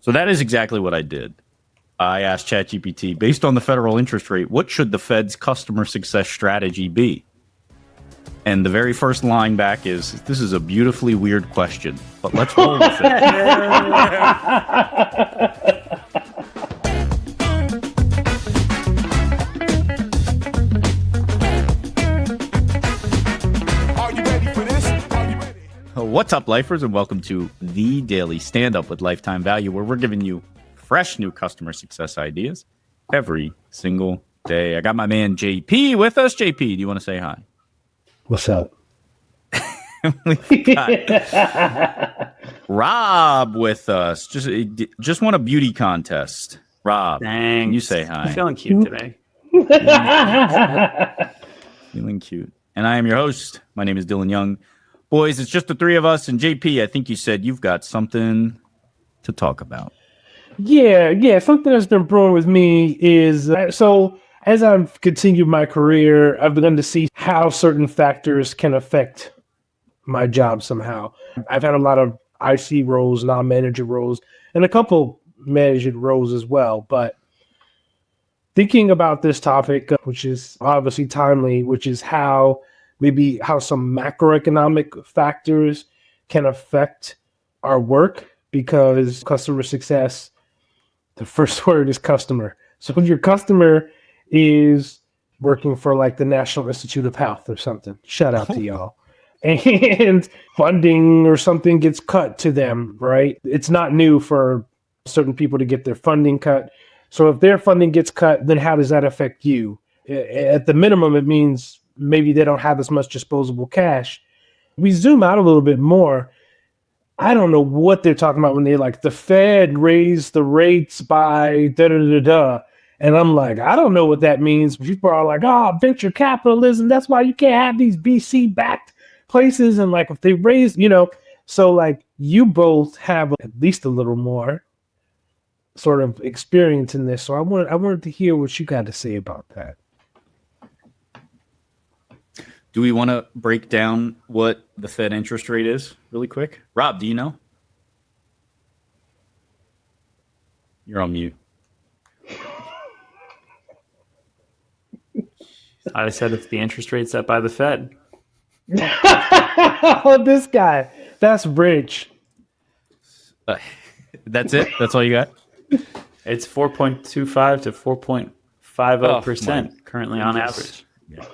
So that is exactly what I did. I asked ChatGPT, based on the federal interest rate, what should the Fed's customer success strategy be? And the very first line back is, this is a beautifully weird question, but let's roll with it. What's up, lifers, and welcome to the Daily Stand-Up with Lifetime Value, where we're giving you fresh new customer success ideas every single day. I got my man JP with us. JP, do you want to say hi? What's up? We've got Rob with us. Just won a beauty contest. Rob, Thanks. you say hi. I'm feeling cute today. Feeling cute. And I am your host. My name is Dillon Young. Boys, it's just the three of us. And JP, I think you said you've got something to talk about. Yeah. Something that's been brewing with me is, so as I've continued my career, I've begun to see how certain factors can affect my job somehow. I've had a lot of IC roles, non-manager roles, and a couple managed roles as well. But thinking about this topic, which is obviously timely, which is how some macroeconomic factors can affect our work, because customer success, the first word is customer. So when your customer is working for like the National Institute of Health or something, shout out to y'all, and funding or something gets cut to them, right? It's not new for certain people to get their funding cut. So if their funding gets cut, then how does that affect you? At the minimum, it means maybe they don't have as much disposable cash. We zoom out a little bit more. I don't know what they're talking about when they're like, the Fed raised the rates by da-da-da-da. And I'm like, I don't know what that means. People are like, venture capitalism. That's why you can't have these VC-backed places. And like, if they raise, so like you both have at least a little more sort of experience in this. So I wanted to hear what you got to say about that. Do we want to break down what the Fed interest rate is really quick? Rob, do you know? You're on mute. I said it's the interest rate set by the Fed. Oh, this guy. That's rich. That's it? That's all you got? It's 4.25 to 4.50% currently on average. Yeah.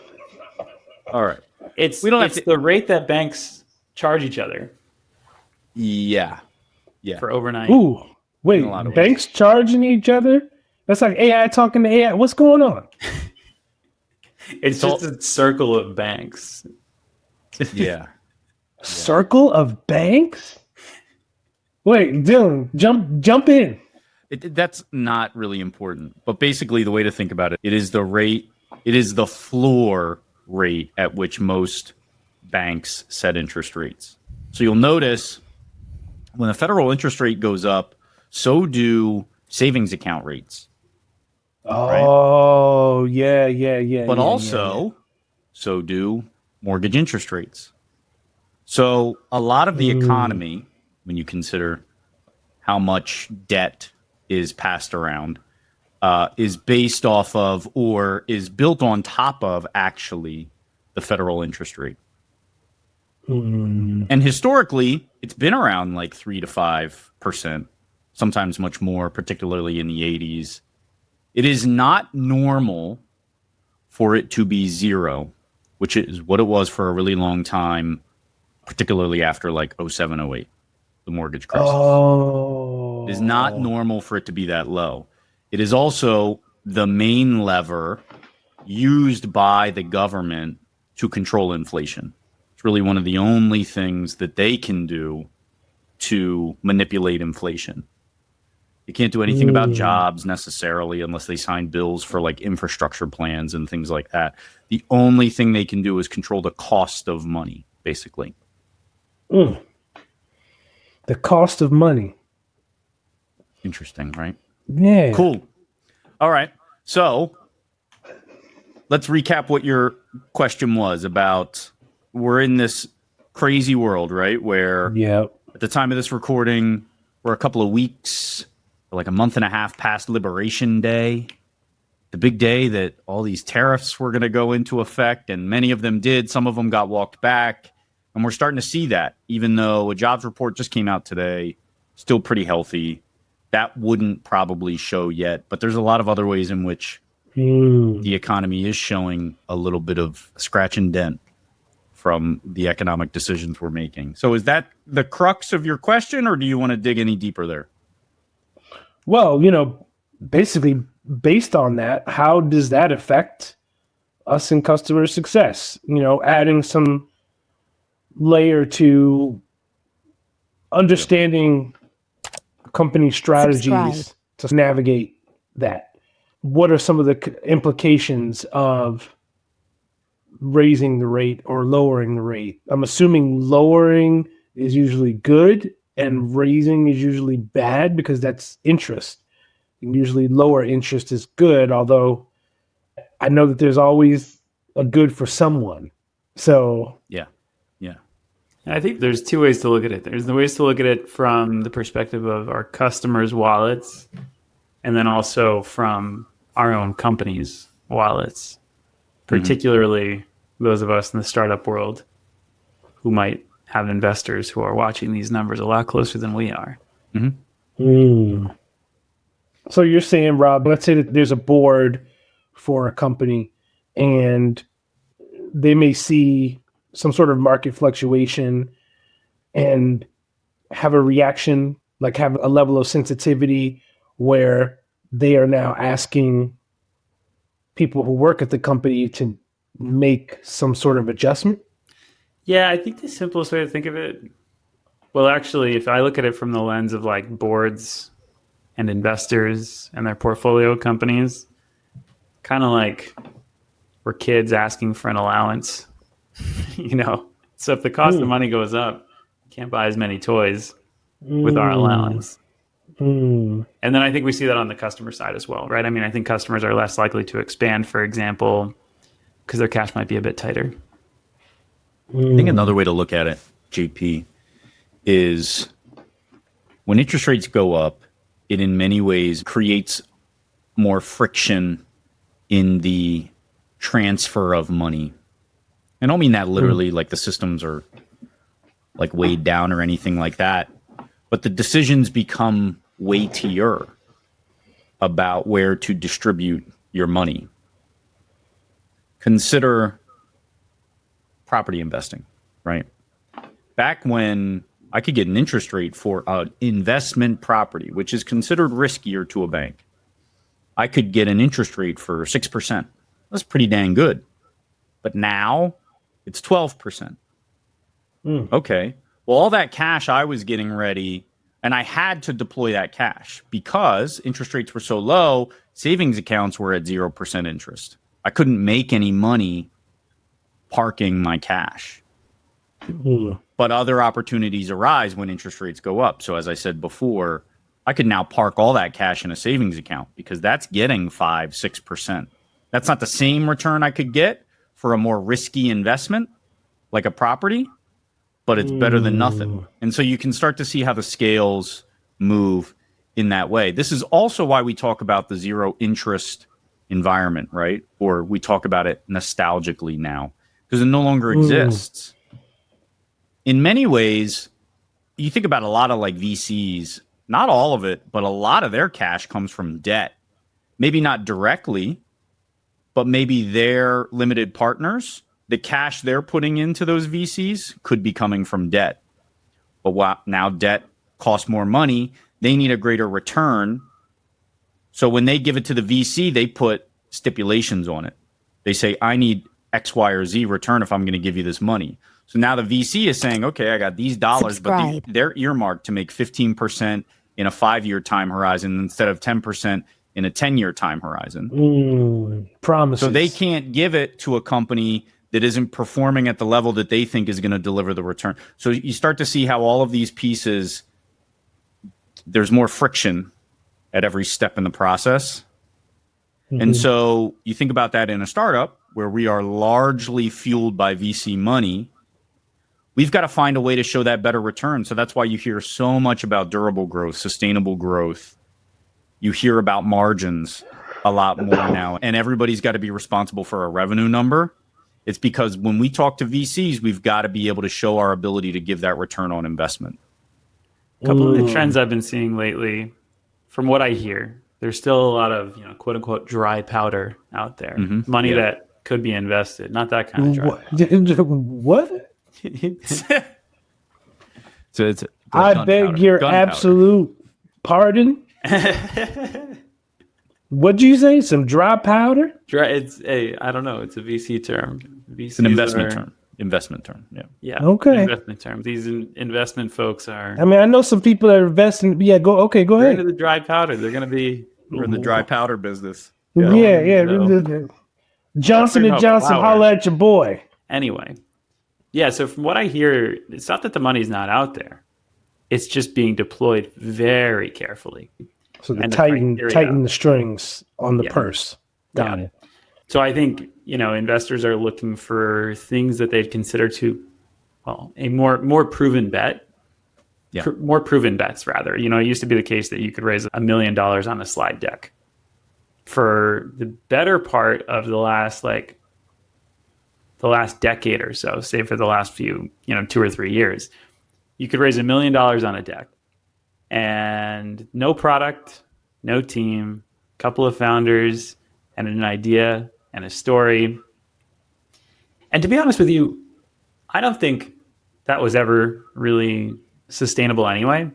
All right. It's the rate that banks charge each other. Yeah. For overnight. Ooh, wait, banks charging each other? That's like AI talking to AI. What's going on? It's just a circle of banks. Yeah. Circle of banks? Wait, Dillon, jump in. That's not really important. But basically, the way to think about it, it is the floor rate at which most banks set interest rates. So you'll notice when the federal interest rate goes up, so do savings account rates. Oh, right? Yeah. But also, so do mortgage interest rates. So a lot of the economy, when you consider how much debt is passed around, is based off of or is built on top of actually the federal interest rate. And historically, it's been around like 3 to 5%, sometimes much more, particularly in the 80s. It is not normal for it to be zero, which is what it was for a really long time, particularly after like 07, 08, the mortgage crisis. Oh. It is not normal for it to be that low. It is also the main lever used by the government to control inflation. It's really one of the only things that they can do to manipulate inflation. They can't do anything about jobs necessarily unless they sign bills for like infrastructure plans and things like that. The only thing they can do is control the cost of money, basically. The cost of money. Interesting, right? Yeah. Cool. All right. So let's recap what your question was about. We're in this crazy world, right? Where at the time of this recording, we're a couple of weeks like a month and a half past Liberation Day, the big day that all these tariffs were going to go into effect, and many of them did. Some of them got walked back. And we're starting to see that, even though a jobs report just came out today, still pretty healthy. That wouldn't probably show yet, but there's a lot of other ways in which the economy is showing a little bit of scratch and dent from the economic decisions we're making. So is that the crux of your question, or do you want to dig any deeper there? Well, basically based on that, how does that affect us in customer success? Adding some layer to understanding company strategies to navigate that. What are some of the implications of raising the rate or lowering the rate? I'm assuming lowering is usually good and raising is usually bad because that's interest. And usually lower interest is good, although I know that there's always a good for someone. So Yeah. I think there's two ways to look at it. There's the ways to look at it from the perspective of our customers' wallets, and then also from our own company's wallets, particularly those of us in the startup world who might have investors who are watching these numbers a lot closer than we are. So you're saying, Rob, let's say that there's a board for a company and they may see some sort of market fluctuation and have a reaction, like have a level of sensitivity where they are now asking people who work at the company to make some sort of adjustment? Yeah, I think the simplest way to think of it, well, actually, if I look at it from the lens of like boards and investors and their portfolio companies, kind of like we're kids asking for an allowance. So if the cost of money goes up, you can't buy as many toys with our allowance. And then I think we see that on the customer side as well, right? I mean, I think customers are less likely to expand, for example, because their cash might be a bit tighter. I think another way to look at it, JP, is when interest rates go up, it in many ways creates more friction in the transfer of money. I don't mean that literally, like the systems are like weighed down or anything like that, but the decisions become weightier about where to distribute your money. Consider property investing, right? Back when I could get an interest rate for an investment property, which is considered riskier to a bank, I could get an interest rate for 6%. That's pretty dang good. But now it's 12%. Okay. Well, all that cash I was getting ready, and I had to deploy that cash because interest rates were so low, savings accounts were at 0% interest. I couldn't make any money parking my cash. But other opportunities arise when interest rates go up. So as I said before, I could now park all that cash in a savings account because that's getting 5-6%. That's not the same return I could get for a more risky investment like a property, but it's better than nothing. And so you can start to see how the scales move in that way. This is also why we talk about the zero interest environment, right? Or we talk about it nostalgically now because it no longer exists. In many ways, you think about a lot of like VCs, not all of it, but a lot of their cash comes from debt. Maybe not directly, but maybe their limited partners, the cash they're putting into those VCs could be coming from debt. But now debt costs more money. They need a greater return. So when they give it to the VC, they put stipulations on it. They say, I need X, Y, or Z return if I'm going to give you this money. So now the VC is saying, okay, I got these dollars, but they're earmarked to make 15% in a 5-year time horizon instead of 10% in a 10-year time horizon. Promises. So they can't give it to a company that isn't performing at the level that they think is going to deliver the return. So you start to see how all of these pieces, there's more friction at every step in the process. And so you think about that in a startup where we are largely fueled by VC money. We've got to find a way to show that better return. So that's why you hear so much about durable growth, sustainable growth, You hear about margins a lot more now, and everybody's got to be responsible for a revenue number. It's because when we talk to VCs, we've got to be able to show our ability to give that return on investment. A couple of the trends I've been seeing lately, from what I hear, there's still a lot of, quote unquote, dry powder out there. Money that could be invested. Not that kind of dry powder. What? So it's I beg your absolute pardon. What'd you say? Some dry powder? I don't know. It's a VC term. It's an investment term. Investment term. Yeah. Yeah. Okay. Investment term. These investment folks are. I mean, I know some people that are investing. Yeah. Go ahead. Into the dry powder. They're going to be. We're in the dry powder business. Yeah. Johnson and Johnson, holla at your boy. Anyway. Yeah. So from what I hear, it's not that the money's not out there. It's just being deployed very carefully. So they tighten the strings on the purse. Got it. So I think, investors are looking for things that they'd consider a more proven bet. Yeah. More proven bets, rather. It used to be the case that you could raise $1 million on a slide deck. For the better part of the last decade or so, say for the last few, 2 or 3 years, you could raise $1 million on a deck. And no product, no team, a couple of founders, and an idea and a story. And to be honest with you, I don't think that was ever really sustainable anyway.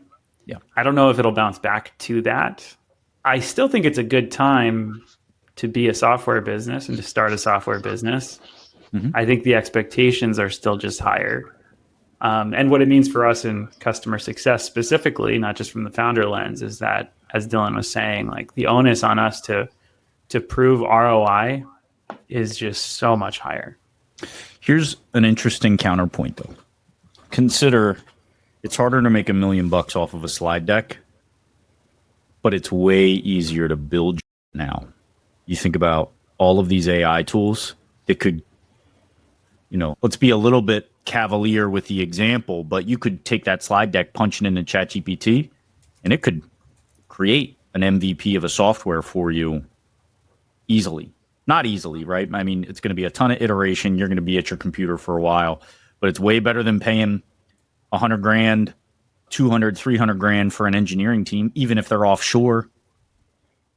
Yeah. I don't know if it'll bounce back to that. I still think it's a good time to be a software business and to start a software business. I think the expectations are still just higher. And what it means for us in customer success specifically, not just from the founder lens, is that, as Dillon was saying, the onus on us to prove ROI is just so much higher. Here's an interesting counterpoint, though. Consider it's harder to make $1 million off of a slide deck, but it's way easier to build now. You think about all of these AI tools that could, let's be a little bit cavalier with the example, but you could take that slide deck, punch it into ChatGPT, and it could create an MVP of a software for you easily. Not easily, right? I mean, it's going to be a ton of iteration. You're going to be at your computer for a while, but it's way better than paying $100,000, $200,000, $300,000 for an engineering team, even if they're offshore.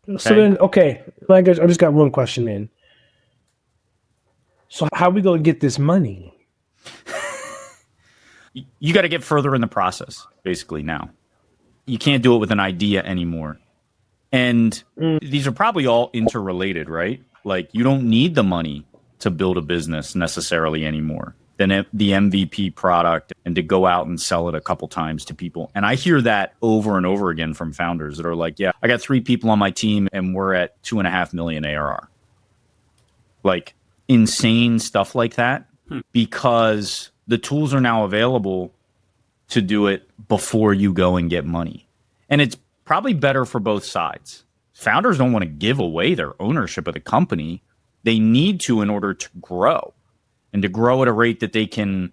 Okay? So then, I just got one question in. So how are we going to get this money? You got to get further in the process, basically, now. You can't do it with an idea anymore. And these are probably all interrelated, right? You don't need the money to build a business necessarily anymore than the MVP product and to go out and sell it a couple times to people. And I hear that over and over again from founders that are like, yeah, I got 3 people on my team and we're at 2.5 million ARR. Insane stuff like that, because the tools are now available to do it before you go and get money. And it's probably better for both sides. Founders don't want to give away their ownership of the company. They need to in order to grow, and to grow at a rate that they can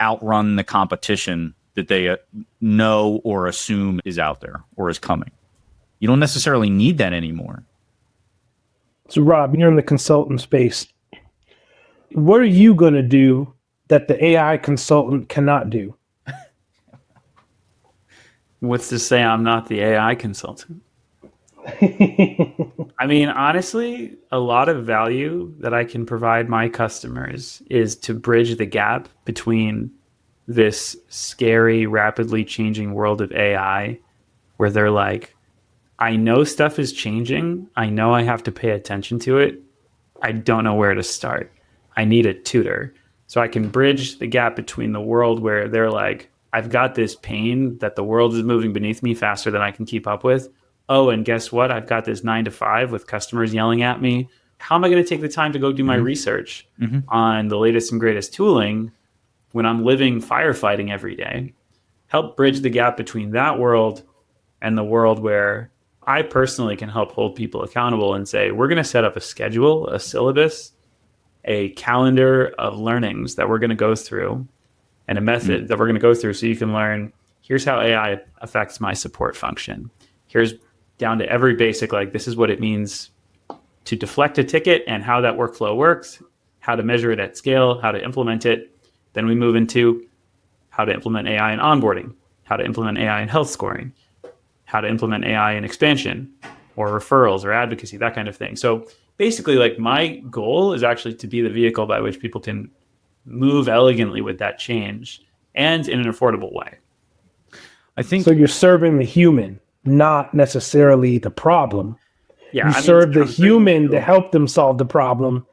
outrun the competition that they know or assume is out there or is coming. You don't necessarily need that anymore. So Rob, you're in the consultant space. What are you going to do that the AI consultant cannot do? What's to say I'm not the AI consultant? I mean, honestly, a lot of value that I can provide my customers is to bridge the gap between this scary, rapidly changing world of AI, where they're like, I know stuff is changing. I know I have to pay attention to it. I don't know where to start. I need a tutor. So I can bridge the gap between the world where they're like, I've got this pain that the world is moving beneath me faster than I can keep up with. Oh, and guess what? I've got this 9 to 5 with customers yelling at me. How am I going to take the time to go do my research on the latest and greatest tooling when I'm living firefighting every day? Help bridge the gap between that world and the world where I personally can help hold people accountable and say, we're going to set up a schedule, a syllabus, a calendar of learnings that we're going to go through, and a method that we're going to go through so you can learn, here's how AI affects my support function. Here's down to every basic, like this is what it means to deflect a ticket and how that workflow works, how to measure it at scale, how to implement it. Then we move into how to implement AI in onboarding, how to implement AI in health scoring, how to implement AI in expansion or referrals or advocacy, that kind of thing. So basically, like my goal is actually to be the vehicle by which people can move elegantly with that change and in an affordable way. I think so. You're serving the human, not necessarily the problem. Yeah, You serve the human to help them solve the problem,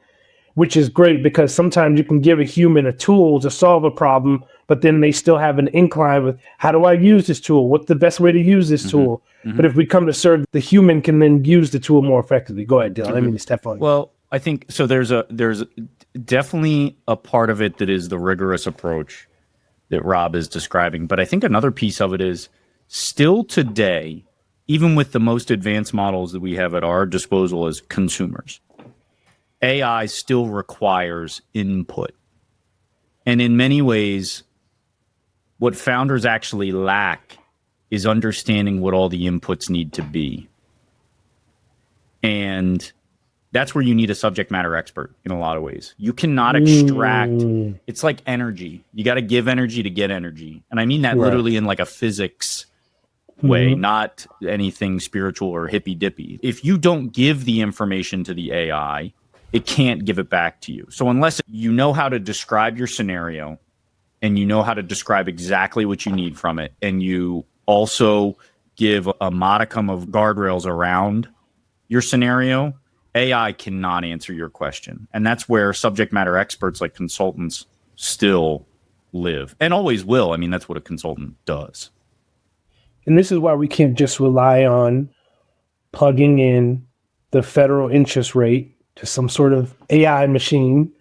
which is great because sometimes you can give a human a tool to solve a problem, but then they still have an incline with how do I use this tool? What's the best way to use this tool? But if we come to serve, the human can then use the tool more effectively. Go ahead, Dillon. I mean, step on you. Well, I think so. There's definitely a part of it that is the rigorous approach that Rob is describing. But I think another piece of it is still today, even with the most advanced models that we have at our disposal as consumers, AI still requires input. And in many ways, what founders actually lack is understanding what all the inputs need to be. And that's where you need a subject matter expert in a lot of ways. You cannot extract, it's like energy. You got to give energy to get energy. And I mean that literally in like a physics way, not anything spiritual or hippy dippy. If you don't give the information to the AI, it can't give it back to you. So unless you know how to describe your scenario and you know how to describe exactly what you need from it, and you also give a modicum of guardrails around your scenario, AI cannot answer your question. And that's where subject matter experts like consultants still live and always will. I mean, that's what a consultant does. And this is why we can't just rely on plugging in the federal interest rate to some sort of AI machine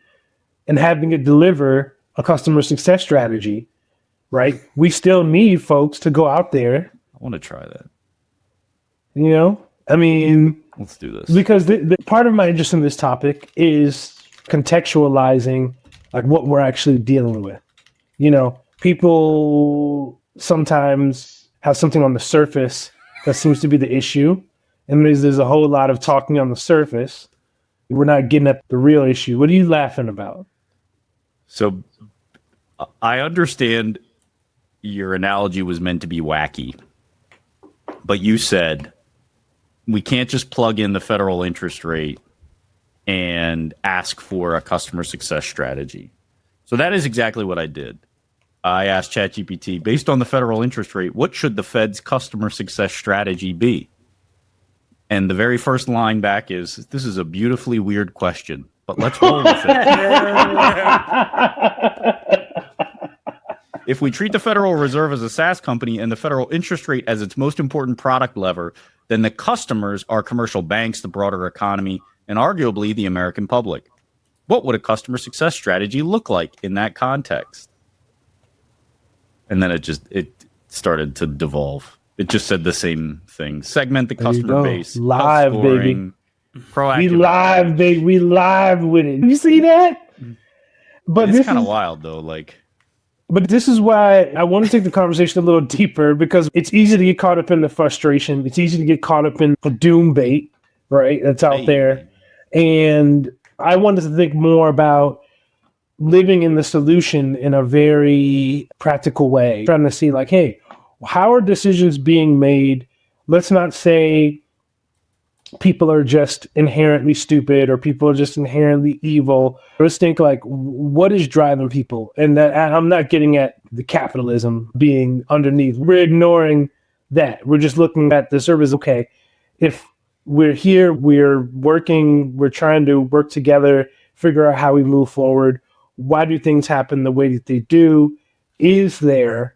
and having it deliver a customer success strategy, right? We still need folks to go out there. I want to try that. You know, I mean, let's do this. Because the part of my interest in this topic is contextualizing like what we're actually dealing with. You know, people sometimes have something on the surface that seems to be the issue. And there's a whole lot of talking on the surface. We're not getting at the real issue. What are you laughing about? So I understand your analogy was meant to be wacky, but you said we can't just plug in the federal interest rate and ask for a customer success strategy. So that is exactly what I did. I asked ChatGPT, based on the federal interest rate, what should the Fed's customer success strategy be? And the very first line back is, this is a beautifully weird question, but let's roll with it. If we treat the Federal Reserve as a SaaS company and the federal interest rate as its most important product lever, then the customers are commercial banks, the broader economy, and arguably the American public. What would a customer success strategy look like in that context? And then it started to devolve. It just said the same thing. Segment the customer base. Live, scoring, baby. Proactive. We live, baby. We live with it. You see that? But it's kind of wild, though. But this is why I want to take the conversation a little deeper, because it's easy to get caught up in the frustration. It's easy to get caught up in the doom bait, right? That's out there. And I wanted to think more about living in the solution in a very practical way, trying to see like, hey, how are decisions being made? Let's not say people are just inherently stupid or people are just inherently evil. Let's think like, what is driving people? And that I'm not getting at the capitalism being underneath. We're ignoring that. We're just looking at the service. Okay, if we're here, we're working, we're trying to work together, figure out how we move forward. Why do things happen the way that they do? Is there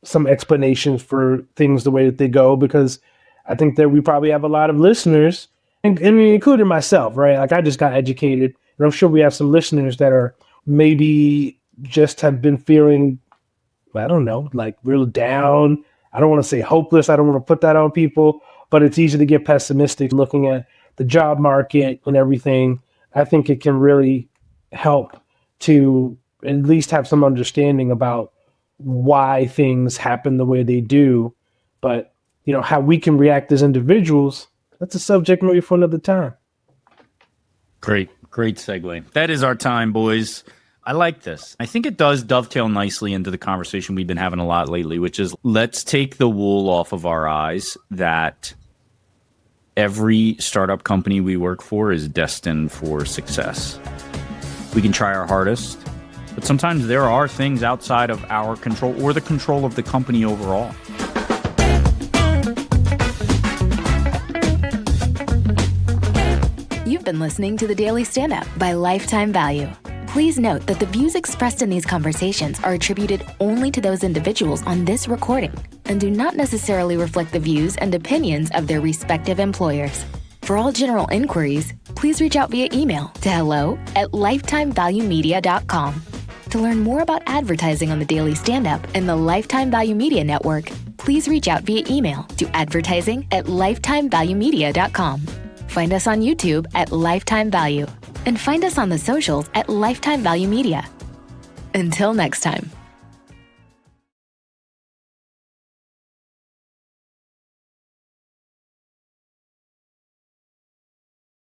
some explanations for things the way that they go? Because I think that we probably have a lot of listeners, and including myself, right? Like I just got educated, and I'm sure we have some listeners that are maybe just have been feeling, I don't know, like real down. I don't want to say hopeless. I don't want to put that on people, but it's easy to get pessimistic looking at the job market and everything. I think it can really help to at least have some understanding about why things happen the way they do. But how we can react as individuals, that's a subject maybe for another time. Great segue. That is our time, boys. I like this. I think it does dovetail nicely into the conversation we've been having a lot lately, which is let's take the wool off of our eyes that every startup company we work for is destined for success. We can try our hardest, but sometimes there are things outside of our control or the control of the company overall. You've been listening to The Daily Standup by Lifetime Value. Please note that the views expressed in these conversations are attributed only to those individuals on this recording and do not necessarily reflect the views and opinions of their respective employers. For all general inquiries, please reach out via email to hello@lifetimevaluemedia.com. To learn more about advertising on The Daily Standup and the Lifetime Value Media Network, please reach out via email to advertising@lifetimevaluemedia.com. Find us on YouTube at Lifetime Value and find us on the socials at Lifetime Value Media. Until next time.